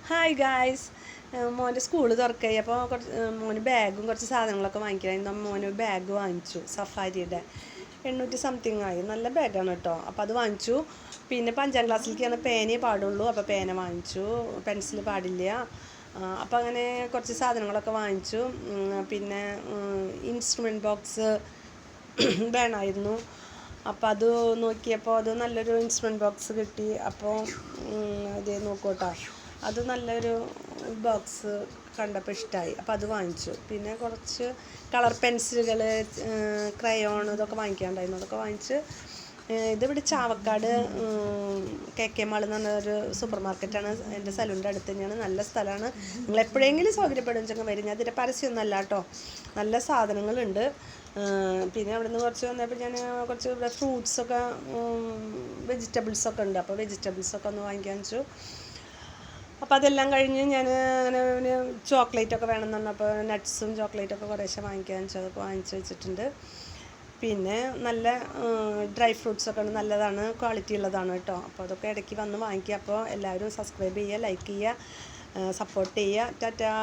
Hi guys. മോൻ്റെ school തുറക്കായി. അപ്പോൾ മോന് ബാഗും കുറച്ച് സാധനങ്ങളൊക്കെ വാങ്ങിക്കണമായിരുന്നു. മോന് ബാഗ് വാങ്ങിച്ചു, സഫാരിയുടെ 800 സംതിങ് ആയി. നല്ല ബാഗാണ് കേട്ടോ. അപ്പോൾ അത് വാങ്ങിച്ചു. പിന്നെ ഇപ്പോൾ 5ാം ക്ലാസ്സിലേക്കാണ് പേനേ പാടുള്ളൂ. അപ്പോൾ പേന വാങ്ങിച്ചു, പെൻസിൽ പാടില്ല. അപ്പോൾ അങ്ങനെ കുറച്ച് സാധനങ്ങളൊക്കെ വാങ്ങിച്ചു. പിന്നെ ഇൻസ്ട്രുമെൻറ്റ് ബോക്സ് വേണമായിരുന്നു. അപ്പോൾ അത് നോക്കിയപ്പോൾ അത് നല്ലൊരു ഇൻസ്ട്രുമെൻറ്റ് ബോക്സ് കിട്ടി. അപ്പോൾ അത് നോക്കൂട്ടോ, അത് നല്ലൊരു ബോക്സ് കണ്ടപ്പോൾ ഇഷ്ടമായി. അപ്പോൾ അത് വാങ്ങിച്ചു. പിന്നെ കുറച്ച് കളർ പെൻസിലുകൾ, ക്രയോൺ, ഇതൊക്കെ വാങ്ങിക്കാനുണ്ടായിരുന്നു. അതൊക്കെ വാങ്ങിച്ച് ഇതിവിടെ ചാവക്കാട് KK മാൾ എന്ന് പറഞ്ഞൊരു സൂപ്പർ മാർക്കറ്റാണ്. എൻ്റെ സലൂണിൻ്റെ അടുത്ത് തന്നെയാണ്. നല്ല സ്ഥലമാണ്. നിങ്ങൾ എപ്പോഴെങ്കിലും സൗകര്യപ്പെടും വെച്ചൊക്കെ വരും. ഞാൻ ഇതിൻ്റെ പരസ്യമൊന്നും അല്ല കേട്ടോ. നല്ല സാധനങ്ങളുണ്ട്. പിന്നെ അവിടെ നിന്ന് കുറച്ച് വന്നപ്പോൾ ഞാൻ കുറച്ച് ഇവിടെ ഫ്രൂട്ട്സൊക്കെ, വെജിറ്റബിൾസൊക്കെ ഉണ്ട്. അപ്പോൾ വെജിറ്റബിൾസൊക്കെ ഒന്ന് വാങ്ങിക്കാൻ വെച്ചു. അപ്പോൾ അതെല്ലാം കഴിഞ്ഞ് ഞാൻ അങ്ങനെ ചോക്ലേറ്റൊക്കെ വേണമെന്ന് പറഞ്ഞപ്പോൾ നട്ട്സും ചോക്ലേറ്റൊക്കെ കുറേശ്ശെ വാങ്ങിക്കാൻ വെച്ചു. അതൊക്കെ വാങ്ങിച്ച് വെച്ചിട്ടുണ്ട്. പിന്നെ നല്ല ഡ്രൈ ഫ്രൂട്ട്സൊക്കെ ഉണ്ട്. നല്ലതാണ്, ക്വാളിറ്റി ഉള്ളതാണ് കേട്ടോ. അപ്പോൾ അതൊക്കെ ഇടയ്ക്ക് വന്ന് വാങ്ങിക്കുക. അപ്പോൾ എല്ലാവരും സബ്സ്ക്രൈബ് ചെയ്യുക, ലൈക്ക് ചെയ്യുക, സപ്പോർട്ട് ചെയ്യുക. ടാറ്റാ.